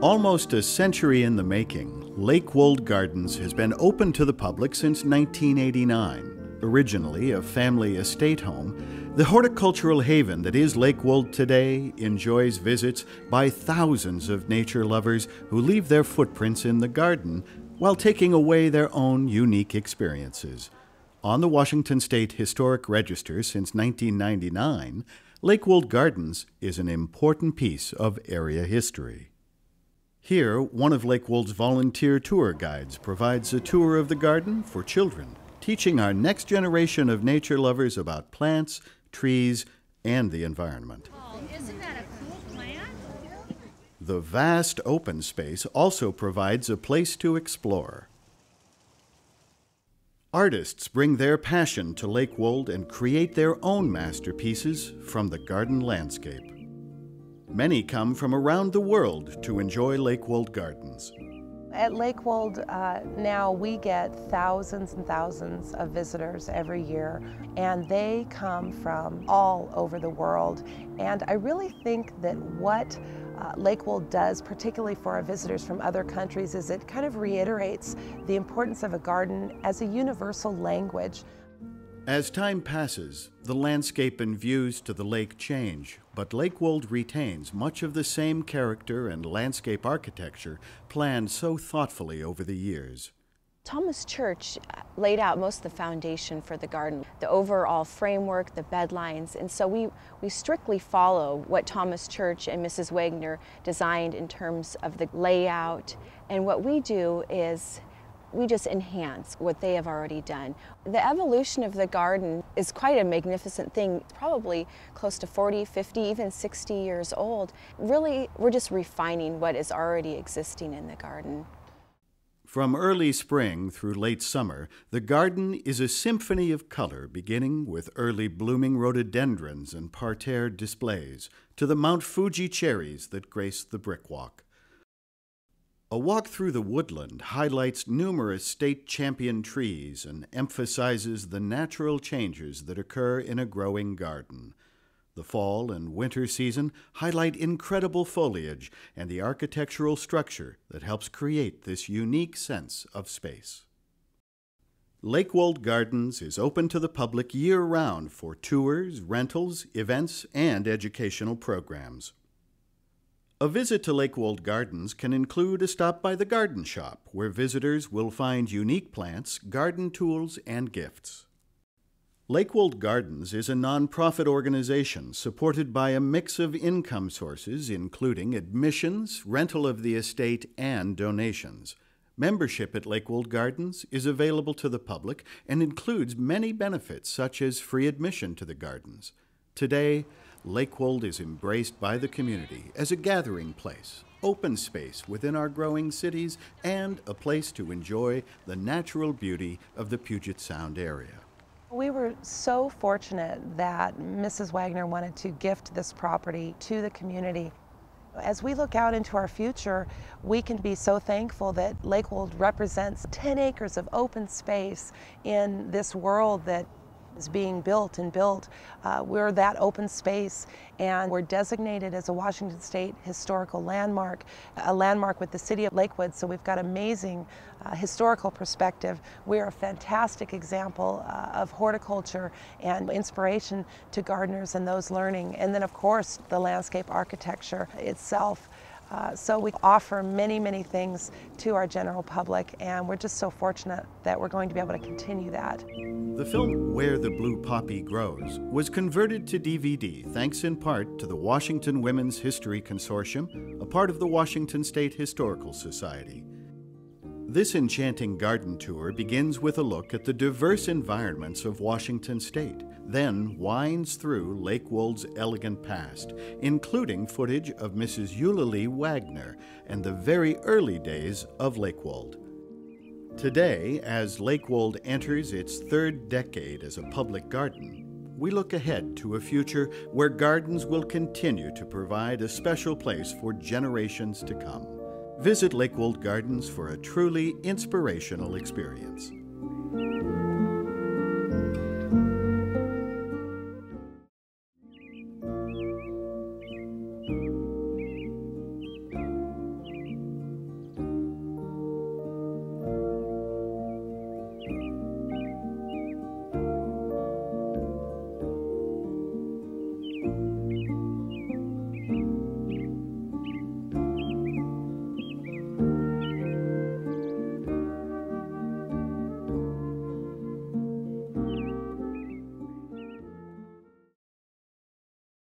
Almost a century in the making, Lakewold Gardens has been open to the public since 1989. Originally a family estate home, the horticultural haven that is Lakewold today enjoys visits by thousands of nature lovers who leave their footprints in the garden while taking away their own unique experiences. On the Washington State Historic Register since 1999, Lakewold Gardens is an important piece of area history. Here, one of Lakewold's volunteer tour guides provides a tour of the garden for children, teaching our next generation of nature lovers about plants, trees, and the environment. Oh, isn't that a cool plant? The vast open space also provides a place to explore. Artists bring their passion to Lakewold and create their own masterpieces from the garden landscape. Many come from around the world to enjoy Lakewold Gardens. At Lakewold now we get thousands and thousands of visitors every year, and they come from all over the world. And I really think that what Lakewold does, particularly for our visitors from other countries, is it kind of reiterates the importance of a garden as a universal language. As time passes, the landscape and views to the lake change, but Lakewold retains much of the same character and landscape architecture planned so thoughtfully over the years. Thomas Church laid out most of the foundation for the garden, the overall framework, the bed lines, and so we strictly follow what Thomas Church and Mrs. Wagner designed in terms of the layout, and what we do is we just enhance what they have already done. The evolution of the garden is quite a magnificent thing, probably close to 40, 50, even 60 years old. Really, we're just refining what is already existing in the garden. From early spring through late summer, the garden is a symphony of color, beginning with early blooming rhododendrons and parterre displays, to the Mount Fuji cherries that grace the brick walk. A walk through the woodland highlights numerous state champion trees and emphasizes the natural changes that occur in a growing garden. The fall and winter season highlight incredible foliage and the architectural structure that helps create this unique sense of space. Lakewold Gardens is open to the public year-round for tours, rentals, events, and educational programs. A visit to Lakewold Gardens can include a stop by the garden shop, where visitors will find unique plants, garden tools, and gifts. Lakewold Gardens is a nonprofit organization supported by a mix of income sources, including admissions, rental of the estate, and donations. Membership at Lakewold Gardens is available to the public and includes many benefits, such as free admission to the gardens. Today, Lakewold is embraced by the community as a gathering place, open space within our growing cities, and a place to enjoy the natural beauty of the Puget Sound area. We were so fortunate that Mrs. Wagner wanted to gift this property to the community. As we look out into our future, we can be so thankful that Lakewold represents 10 acres of open space in this world that is being built and built. We're that open space, and we're designated as a Washington State historical landmark, a landmark with the city of Lakewood, so we've got amazing historical perspective. We're a fantastic example of horticulture and inspiration to gardeners and those learning, and then of course the landscape architecture itself. So we offer many, many things to our general public, and we're just so fortunate that we're going to be able to continue that. The film Where the Blue Poppy Grows was converted to DVD thanks in part to the Washington Women's History Consortium, a part of the Washington State Historical Society. This enchanting garden tour begins with a look at the diverse environments of Washington State, then winds through Lakewold's elegant past, including footage of Mrs. Eulalie Wagner and the very early days of Lakewold. Today, as Lakewold enters its third decade as a public garden, we look ahead to a future where gardens will continue to provide a special place for generations to come. Visit Lakewold Gardens for a truly inspirational experience.